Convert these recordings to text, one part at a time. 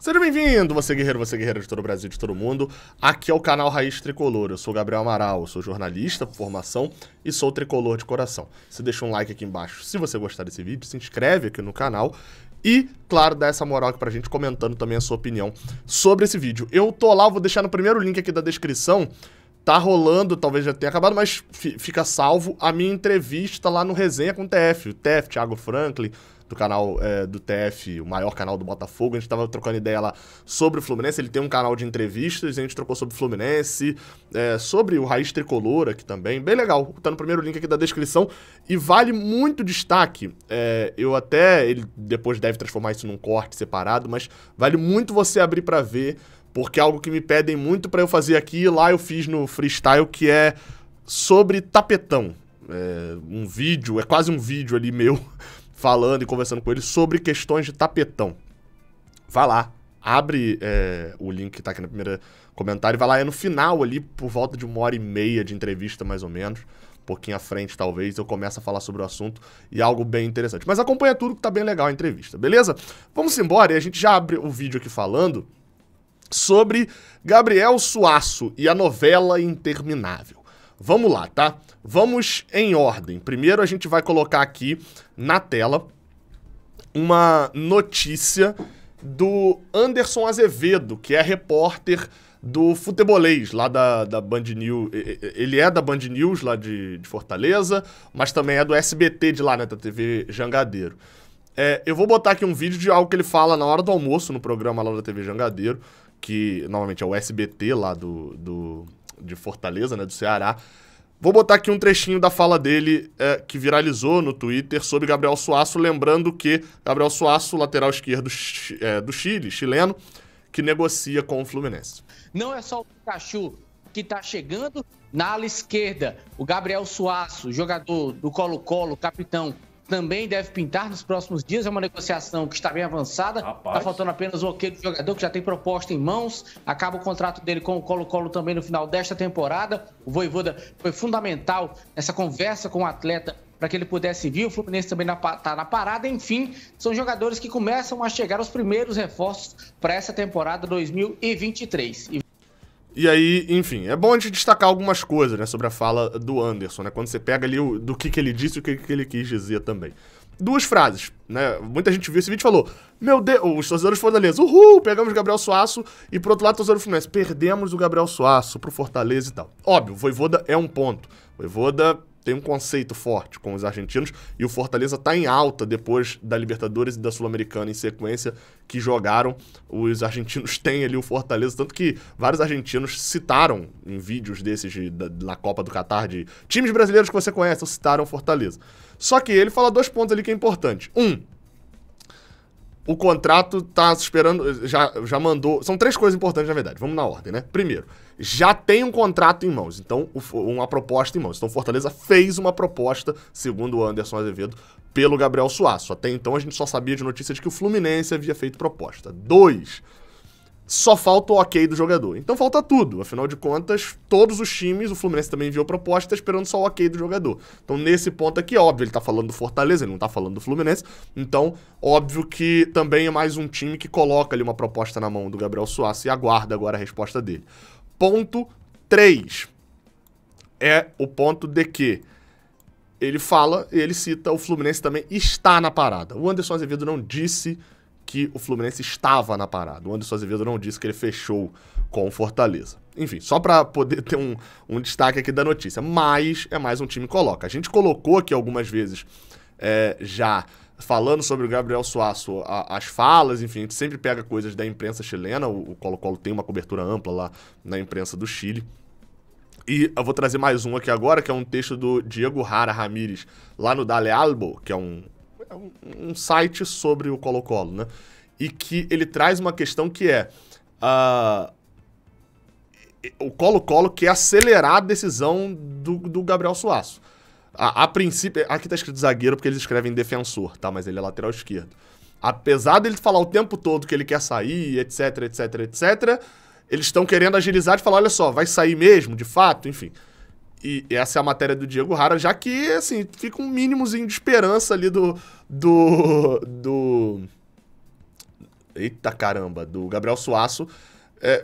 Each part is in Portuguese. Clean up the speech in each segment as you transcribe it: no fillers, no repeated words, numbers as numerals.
Seja bem-vindo, você guerreiro de todo o Brasil, de todo mundo. Aqui é o canal Raiz Tricolor. Eu sou o Gabriel Amaral, eu sou jornalista por formação e sou tricolor de coração. Você deixa um like aqui embaixo se você gostar desse vídeo, se inscreve aqui no canal e, claro, dá essa moral aqui pra gente comentando também a sua opinião sobre esse vídeo. Eu tô lá, vou deixar no primeiro link aqui da descrição. Tá rolando, talvez já tenha acabado, mas fica salvo a minha entrevista lá no Resenha com o TF. O TF, Thiago Franklin, do canal do TF, o maior canal do Botafogo. A gente tava trocando ideia lá sobre o Fluminense. Ele tem um canal de entrevistas, a gente trocou sobre o Fluminense, sobre o Raiz Tricolor aqui também. Bem legal, tá no primeiro link aqui da descrição. E vale muito destaque, ele depois deve transformar isso num corte separado, mas vale muito você abrir pra ver, porque é algo que me pedem muito pra eu fazer aqui. Lá eu fiz no Freestyle, que é sobre tapetão. Um vídeo, quase um vídeo ali meu, falando e conversando com ele sobre questões de tapetão. Vai lá, abre o link que tá aqui no primeiro comentário, vai lá, é no final ali, por volta de 1h30 de entrevista, mais ou menos. Um pouquinho à frente, talvez, eu começo a falar sobre o assunto e é algo bem interessante. Mas acompanha tudo que tá bem legal a entrevista, beleza? Vamos embora e a gente já abre o vídeo aqui falando sobre Gabriel Suasso e a novela interminável. Vamos lá, tá? Vamos em ordem. Primeiro a gente vai colocar aqui na tela uma notícia do Anderson Azevedo, que é repórter do Futebolês, lá da Band News. Ele é da Band News, lá de Fortaleza, mas também é do SBT de lá, né, da TV Jangadeiro. Eu vou botar aqui um vídeo de algo que ele fala na hora do almoço, no programa lá da TV Jangadeiro, que normalmente é o SBT lá de Fortaleza, né, do Ceará. Vou botar aqui um trechinho da fala dele que viralizou no Twitter sobre Gabriel Suasso, lembrando que Gabriel Suasso, lateral esquerdo do Chile, chileno, que negocia com o Fluminense. Não é só o Pikachu que tá chegando na ala esquerda. O Gabriel Suasso, jogador do Colo-Colo, capitão, também deve pintar nos próximos dias. É uma negociação que está bem avançada. Está faltando apenas o ok do jogador, que já tem proposta em mãos. Acaba o contrato dele com o Colo-Colo também no final desta temporada. O Vojvoda foi fundamental nessa conversa com o atleta para que ele pudesse vir. O Fluminense também está na parada. Enfim, são jogadores que começam a chegar os primeiros reforços para essa temporada 2023. E aí, enfim, é bom a gente destacar algumas coisas, né, sobre a fala do Anderson, né, quando você pega ali do que ele disse e o que ele quis dizer também. Duas frases, né, muita gente viu esse vídeo e falou: meu Deus, os torcedores do Fortaleza, uhul, pegamos o Gabriel Suasso, e por outro lado, o torcedor do Fluminense, perdemos o Gabriel Suasso pro Fortaleza e tal. Óbvio, o Vojvoda é um ponto, o Vojvoda tem um conceito forte com os argentinos, e o Fortaleza tá em alta depois da Libertadores e da Sul-Americana em sequência que jogaram. Os argentinos têm ali o Fortaleza, tanto que vários argentinos citaram em vídeos desses na Copa do Catar de times brasileiros que você conhece, citaram o Fortaleza. Só que ele fala dois pontos ali que é importante. O contrato tá esperando, já mandou... São três coisas importantes, na verdade. Vamos na ordem, né? Primeiro, já tem um contrato em mãos, então uma proposta em mãos. Então o Fortaleza fez uma proposta, segundo o Anderson Azevedo, pelo Gabriel Suasso. Até então a gente só sabia de notícia de que o Fluminense havia feito proposta. 2, só falta o ok do jogador. Então falta tudo. Afinal de contas, todos os times, o Fluminense também enviou proposta, esperando só o ok do jogador. Então nesse ponto aqui, óbvio, ele tá falando do Fortaleza, ele não tá falando do Fluminense. Então, óbvio que também é mais um time que coloca ali uma proposta na mão do Gabriel Suasso e aguarda agora a resposta dele. Ponto 3 é o ponto de que ele fala, ele cita, o Fluminense também está na parada. O Anderson Azevedo não disse que o Fluminense estava na parada. O Anderson Azevedo não disse que ele fechou com o Fortaleza. Enfim, só para poder ter um destaque aqui da notícia. Mas é mais um time que coloca. A gente colocou aqui algumas vezes já falando sobre o Gabriel Suasso, as falas, enfim, a gente sempre pega coisas da imprensa chilena. O Colo-Colo tem uma cobertura ampla lá na imprensa do Chile. E eu vou trazer mais um aqui agora, que é um texto do Diego Jara Ramírez, lá no Dale Albo, que é um site sobre o Colo-Colo, né? E que ele traz uma questão que o Colo-Colo quer acelerar a decisão do Gabriel Suasso. A princípio, aqui tá escrito zagueiro porque eles escrevem defensor, tá? Mas ele é lateral esquerdo. Apesar dele falar o tempo todo que ele quer sair, etc, etc, etc, eles estão querendo agilizar e falar, olha só, vai sair mesmo, de fato, enfim. E essa é a matéria do Diego Jara, já que, assim, fica um mínimozinho de esperança ali eita caramba, do Gabriel Suasso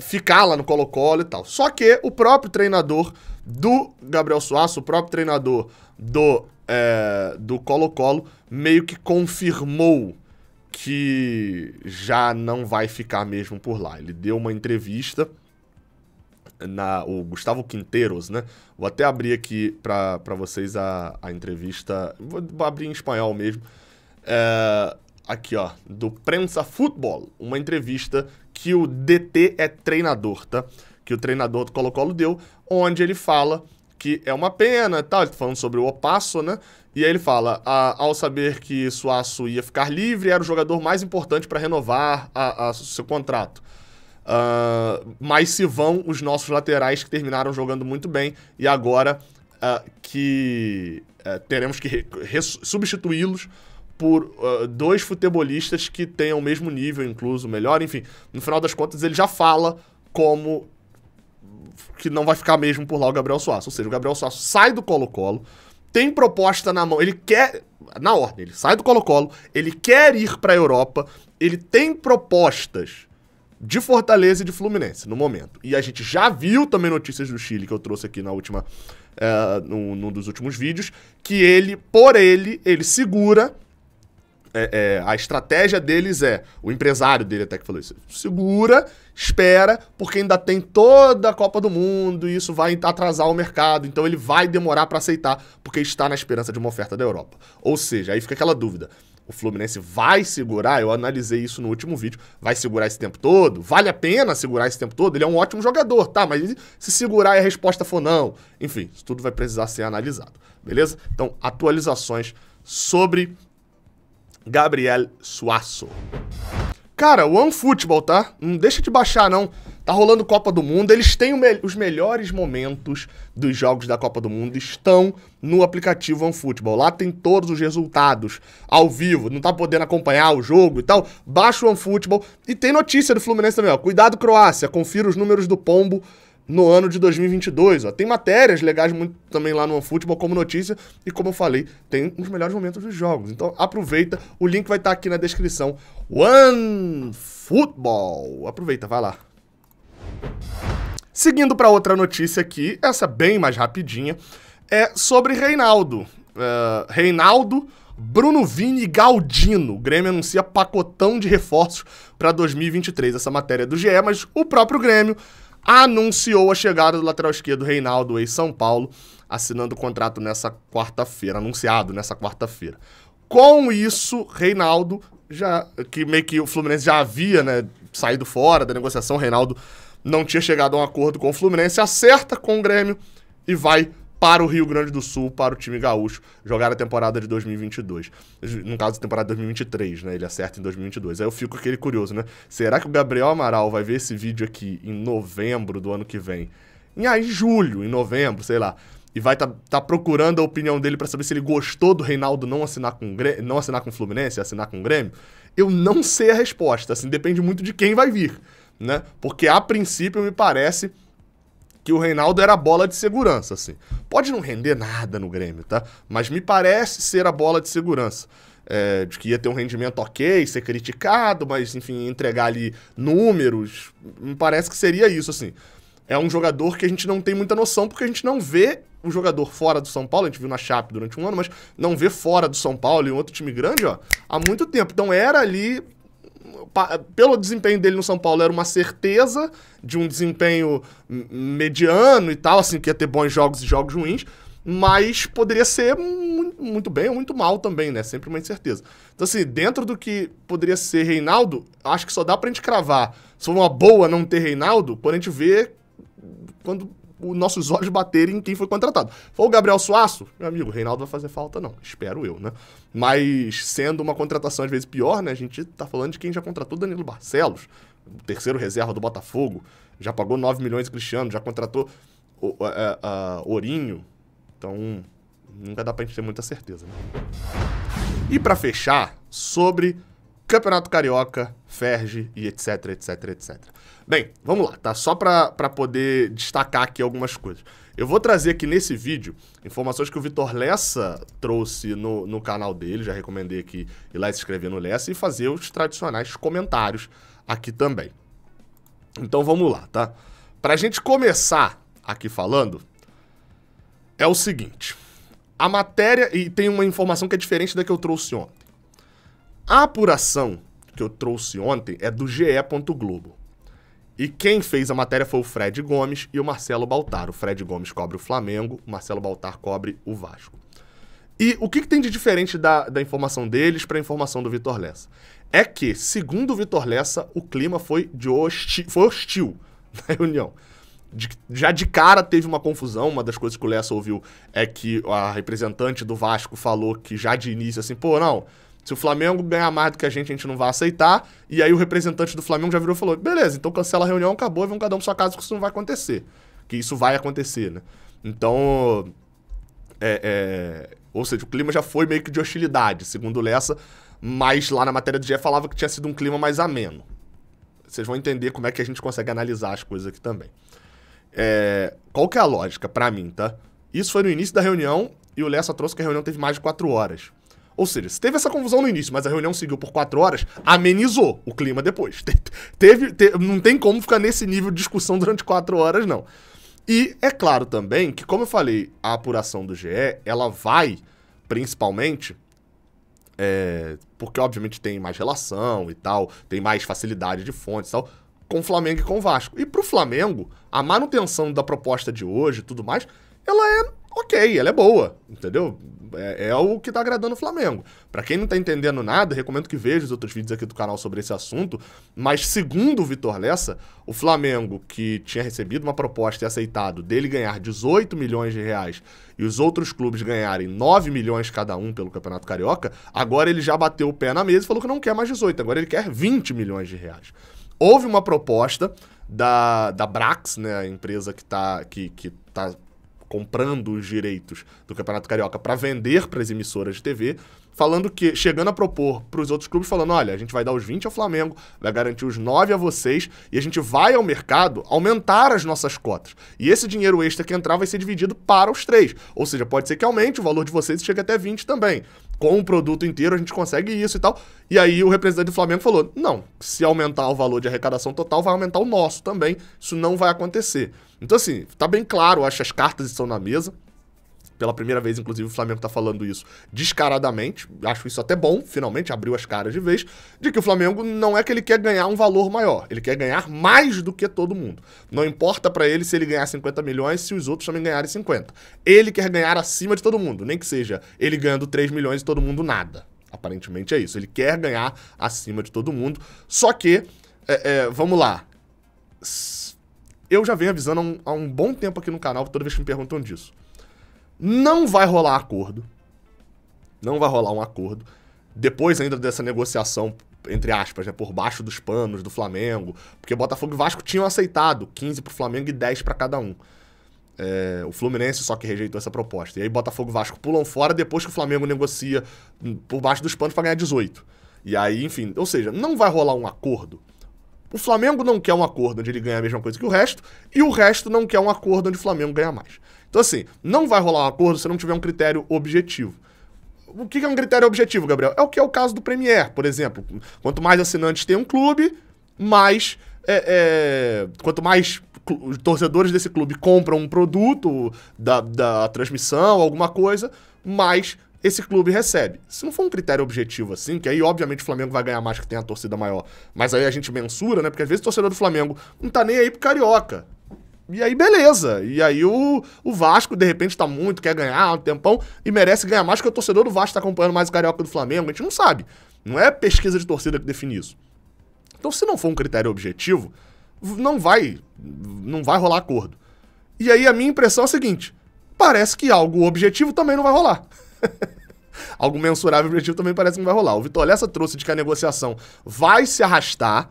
ficar lá no Colo-Colo e tal. Só que o próprio treinador do Gabriel Suasso, o próprio treinador do Colo-Colo, meio que confirmou que já não vai ficar mesmo por lá. Ele deu uma entrevista, o Gustavo Quinteiros, né? Vou até abrir aqui para vocês a entrevista, vou abrir em espanhol mesmo. Aqui, ó, do Prensa Futebol, uma entrevista que o DT é treinador, tá? Que o treinador do Colo-Colo deu, onde ele fala que é uma pena e tal, ele tá falando sobre o Opasso, né? E aí ele fala, ao saber que Suasso ia ficar livre, era o jogador mais importante para renovar seu contrato. Mas se vão os nossos laterais que terminaram jogando muito bem e agora teremos que substituí-los por dois futebolistas que tenham o mesmo nível, incluso melhor, enfim. No final das contas, ele já fala como que não vai ficar mesmo por lá o Gabriel Suasso. Ou seja, o Gabriel Suasso sai do Colo-Colo, tem proposta na mão, ele quer, na ordem, ele sai do Colo-Colo, ele quer ir para a Europa, ele tem propostas de Fortaleza e de Fluminense no momento. E a gente já viu também notícias do Chile, que eu trouxe aqui num dos últimos vídeos, que ele segura. A estratégia deles o empresário dele até que falou isso, segura, espera, porque ainda tem toda a Copa do Mundo e isso vai atrasar o mercado, então ele vai demorar para aceitar, porque está na esperança de uma oferta da Europa. Ou seja, aí fica aquela dúvida, o Fluminense vai segurar, eu analisei isso no último vídeo, vai segurar esse tempo todo? Vale a pena segurar esse tempo todo? Ele é um ótimo jogador, tá, mas se segurar e a resposta for não, enfim, isso tudo vai precisar ser analisado, beleza? Então, atualizações sobre Gabriel Suasso. Cara, o OneFootball, tá? Não deixa de baixar, não. Tá rolando Copa do Mundo. Eles têm os melhores momentos dos jogos da Copa do Mundo. Estão no aplicativo OneFootball. Lá tem todos os resultados ao vivo. Não tá podendo acompanhar o jogo e tal? Baixa o OneFootball. E tem notícia do Fluminense também, ó. Cuidado, Croácia. Confira os números do Pombo no ano de 2022, ó. Tem matérias legais muito também lá no OneFootball como notícia e, como eu falei, tem os melhores momentos dos jogos. Então aproveita, o link vai estar aqui na descrição. OneFootball. Aproveita, vai lá. Seguindo para outra notícia aqui, essa bem mais rapidinha, é sobre Reinaldo. Reinaldo, Bruno Vini e Galdino. O Grêmio anuncia pacotão de reforços para 2023. Essa matéria é do GE, mas o próprio Grêmio anunciou a chegada do lateral esquerdo Reinaldo, ex-São Paulo, assinando o contrato nessa quarta-feira, anunciado nessa quarta-feira. Com isso, Reinaldo, que meio que o Fluminense já havia, né, saído fora da negociação, Reinaldo não tinha chegado a um acordo com o Fluminense, acerta com o Grêmio e vai para o Rio Grande do Sul, para o time gaúcho, jogar a temporada de 2022. No caso, a temporada de 2023, né? Ele acerta em 2022. Aí eu fico aquele curioso, né? Será que o Gabriel Amaral vai ver esse vídeo aqui em novembro do ano que vem? Em julho, em novembro, sei lá. E vai tá procurando a opinião dele para saber se ele gostou do Reinaldo não assinar com o Fluminense, assinar com o Grêmio? Eu não sei a resposta, assim, depende muito de quem vai vir, né? Porque a princípio me parece que o Reinaldo era a bola de segurança, assim. Pode não render nada no Grêmio, tá? Mas me parece ser a bola de segurança. De que ia ter um rendimento ok, ser criticado, mas, enfim, entregar ali números. Me parece que seria isso, assim. É um jogador que a gente não tem muita noção, porque a gente não vê o jogador fora do São Paulo, a gente viu na Chape durante um ano, mas não vê fora do São Paulo e um outro time grande, ó, há muito tempo. Então era ali, pelo desempenho dele no São Paulo, era uma certeza de um desempenho mediano e tal, assim, que ia ter bons jogos e jogos ruins, mas poderia ser muito bem ou muito mal também, né? Sempre uma incerteza. Então, assim, dentro do que poderia ser Reinaldo, acho que só dá pra gente cravar. Se for uma boa não ter Reinaldo, quando a gente vê, quando os nossos olhos baterem em quem foi contratado. Foi o Gabriel Suasso? Meu amigo, o Reinaldo vai fazer falta, não. Espero eu, né? Mas sendo uma contratação às vezes pior, né? A gente tá falando de quem já contratou Danilo Barcelos, o terceiro reserva do Botafogo, já pagou 9 milhões de Cristiano, já contratou Ourinho. Então, nunca dá pra gente ter muita certeza, né? E pra fechar, sobre Campeonato Carioca, Ferge e etc, etc, etc. Bem, vamos lá, tá? Só pra poder destacar aqui algumas coisas. Eu vou trazer aqui nesse vídeo informações que o Vitor Lessa trouxe no canal dele, já recomendei aqui ir lá se inscrever no Lessa e fazer os tradicionais comentários aqui também. Então vamos lá, tá? Pra gente começar aqui falando, é o seguinte, a matéria, e tem uma informação que é diferente da que eu trouxe ontem. A apuração que eu trouxe ontem é do GE. Globo. E quem fez a matéria foi o Fred Gomes e o Marcelo Baltar. O Fred Gomes cobre o Flamengo, o Marcelo Baltar cobre o Vasco. E o que tem de diferente da informação deles para a informação do Vitor Lessa? É que, segundo o Vitor Lessa, o clima foi hostil na reunião. Já de cara teve uma confusão. Uma das coisas que o Lessa ouviu é que a representante do Vasco falou que já de início assim, pô, não, se o Flamengo ganhar mais do que a gente não vai aceitar. E aí o representante do Flamengo já virou e falou, beleza, então cancela a reunião, acabou, e vão cada um pra sua casa, que isso não vai acontecer. Que isso vai acontecer, né? Então, ou seja, o clima já foi meio que de hostilidade, segundo o Lessa, mas lá na matéria do GE falava que tinha sido um clima mais ameno. Vocês vão entender como é que a gente consegue analisar as coisas aqui também. Qual que é a lógica pra mim, tá? Isso foi no início da reunião e o Lessa trouxe que a reunião teve mais de 4 horas. Ou seja, se teve essa confusão no início, mas a reunião seguiu por 4 horas, amenizou o clima depois. Não tem como ficar nesse nível de discussão durante 4 horas, não. E é claro também que, como eu falei, a apuração do GE, ela vai, principalmente, porque obviamente tem mais relação e tal, tem mais facilidade de fontes e tal, com o Flamengo e com o Vasco. E pro Flamengo, a manutenção da proposta de hoje e tudo mais, ela é ok, ela é boa, entendeu? É o que tá agradando o Flamengo. Pra quem não tá entendendo nada, recomendo que veja os outros vídeos aqui do canal sobre esse assunto, mas segundo o Vitor Lessa, o Flamengo, que tinha recebido uma proposta e aceitado dele ganhar 18 milhões de reais e os outros clubes ganharem 9 milhões cada um pelo Campeonato Carioca, agora ele já bateu o pé na mesa e falou que não quer mais 18, agora ele quer 20 milhões de reais. Houve uma proposta da Brax, né, a empresa que tá comprando os direitos do Campeonato Carioca para vender para as emissoras de TV, falando que, chegando a propor para os outros clubes, falando, olha, a gente vai dar os 20 ao Flamengo, vai garantir os 9 a vocês, e a gente vai ao mercado aumentar as nossas cotas. E esse dinheiro extra que entrar vai ser dividido para os 3. Ou seja, pode ser que aumente o valor de vocês e chegue até 20 também. Com o produto inteiro a gente consegue isso e tal. E aí o representante do Flamengo falou, não, se aumentar o valor de arrecadação total, vai aumentar o nosso também. Isso não vai acontecer. Então assim, tá bem claro, acho que as cartas estão na mesa. Pela primeira vez, inclusive, o Flamengo tá falando isso descaradamente. Acho isso até bom, finalmente abriu as caras de vez, de que o Flamengo não é que ele quer ganhar um valor maior, ele quer ganhar mais do que todo mundo. Não importa pra ele se ele ganhar 50 milhões, se os outros também ganharem 50. Ele quer ganhar acima de todo mundo, nem que seja ele ganhando 3 milhões e todo mundo nada. Aparentemente é isso, ele quer ganhar acima de todo mundo. Só que, vamos lá, eu já venho avisando há um bom tempo aqui no canal, toda vez que me perguntam disso. Não vai rolar acordo. Não vai rolar um acordo. Depois ainda dessa negociação, entre aspas, né, por baixo dos panos do Flamengo. Porque Botafogo e Vasco tinham aceitado 15 pro Flamengo e 10 para cada um. O Fluminense só que rejeitou essa proposta. E aí Botafogo e Vasco pulam fora depois que o Flamengo negocia por baixo dos panos para ganhar 18. E aí, enfim, ou seja, não vai rolar um acordo. O Flamengo não quer um acordo onde ele ganha a mesma coisa que o resto, e o resto não quer um acordo onde o Flamengo ganha mais. Então assim, não vai rolar um acordo se não tiver um critério objetivo. O que é um critério objetivo, Gabriel? É o que é o caso do Premier, por exemplo. Quanto mais assinantes tem um clube, mais... quanto mais torcedores desse clube compram um produto da transmissão, alguma coisa, mais esse clube recebe. Se não for um critério objetivo assim, que aí obviamente o Flamengo vai ganhar mais que tem a torcida maior, mas aí a gente mensura, né? Porque às vezes o torcedor do Flamengo não tá nem aí pro Carioca. E aí beleza. E aí o Vasco de repente tá muito, quer ganhar um tempão e merece ganhar mais, porque o torcedor do Vasco tá acompanhando mais o Carioca do Flamengo. A gente não sabe. Não é pesquisa de torcida que define isso. Então se não for um critério objetivo, não vai rolar acordo. E aí a minha impressão é a seguinte, parece que algo objetivo também não vai rolar. Algo mensurável e objetivo também parece que não vai rolar. O Vitor Lessa trouxe de que a negociação vai se arrastar,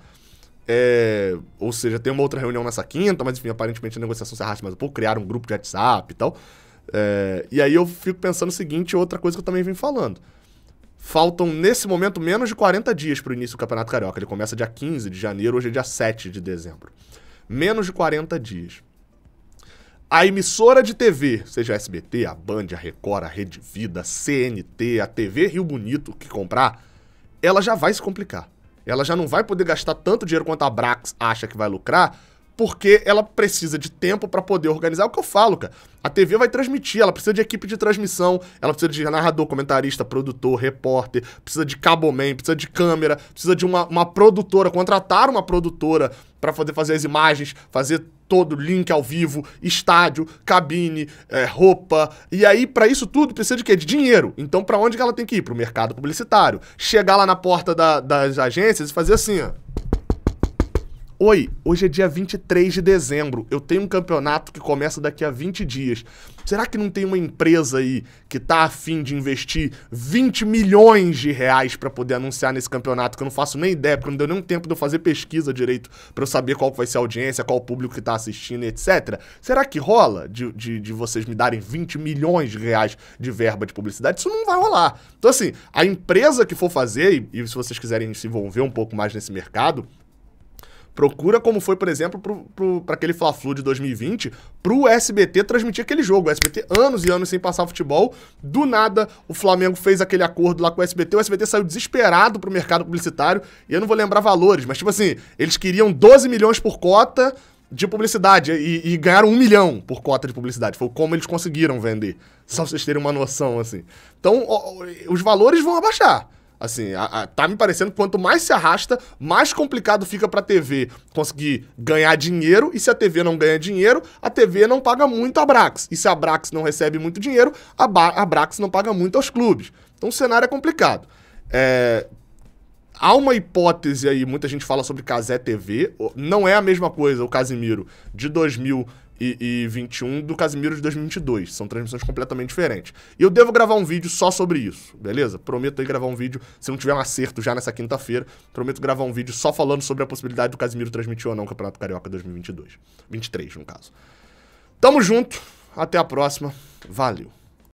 ou seja, tem uma outra reunião nessa quinta, mas enfim, aparentemente a negociação se arrasta mais um pouco, criaram um grupo de WhatsApp e tal. E aí eu fico pensando o seguinte, outra coisa que eu também venho falando. Faltam, nesse momento, menos de 40 dias para o início do Campeonato Carioca. Ele começa dia 15 de janeiro, hoje é dia 7 de dezembro. Menos de 40 dias. A emissora de TV, seja a SBT, a Band, a Record, a Rede Vida, a CNT, a TV Rio Bonito que comprar, ela já vai se complicar. Ela já não vai poder gastar tanto dinheiro quanto a Brax acha que vai lucrar, porque ela precisa de tempo para poder organizar. É o que eu falo, cara. A TV vai transmitir, ela precisa de equipe de transmissão, ela precisa de narrador, comentarista, produtor, repórter, precisa de caboman, precisa de câmera, precisa de uma produtora, contratar uma produtora para poder fazer as imagens, fazer todo link ao vivo, estádio, cabine, roupa. E aí, para isso tudo, precisa de quê? De dinheiro. Então, para onde que ela tem que ir? Pro mercado publicitário. Chegar lá na porta das agências e fazer assim, ó. Oi, hoje é dia 23 de dezembro, eu tenho um campeonato que começa daqui a 20 dias. Será que não tem uma empresa aí que tá a fim de investir 20 milhões de reais pra poder anunciar nesse campeonato, que eu não faço nem ideia, porque não deu nem tempo de eu fazer pesquisa direito pra eu saber qual vai ser a audiência, qual o público que tá assistindo, etc. Será que rola de vocês me darem 20 milhões de reais de verba de publicidade? Isso não vai rolar. Então assim, a empresa que for fazer, e se vocês quiserem se envolver um pouco mais nesse mercado, procura como foi, por exemplo, para aquele Fla-Flu de 2020, pro SBT transmitir aquele jogo. O SBT, anos e anos sem passar futebol, do nada o Flamengo fez aquele acordo lá com o SBT saiu desesperado pro mercado publicitário, e eu não vou lembrar valores, mas tipo assim, eles queriam 12 milhões por cota de publicidade e ganharam 1 milhão por cota de publicidade. Foi como eles conseguiram vender, só pra vocês terem uma noção, assim. Então, os valores vão abaixar. Assim, tá me parecendo que quanto mais se arrasta, mais complicado fica pra TV conseguir ganhar dinheiro, e se a TV não ganha dinheiro, a TV não paga muito a Brax. E se a Brax não recebe muito dinheiro, a Brax não paga muito aos clubes. Então o cenário é complicado. Há uma hipótese aí, muita gente fala sobre Cazé TV, não é a mesma coisa o Casimiro de 2021 do Casimiro de 2022, são transmissões completamente diferentes. E eu devo gravar um vídeo só sobre isso, beleza? Prometo aí gravar um vídeo, se não tiver um acerto já nessa quinta-feira, prometo gravar um vídeo só falando sobre a possibilidade do Casimiro transmitir ou não o Campeonato Carioca 2022. 23, no caso. Tamo junto, até a próxima, valeu.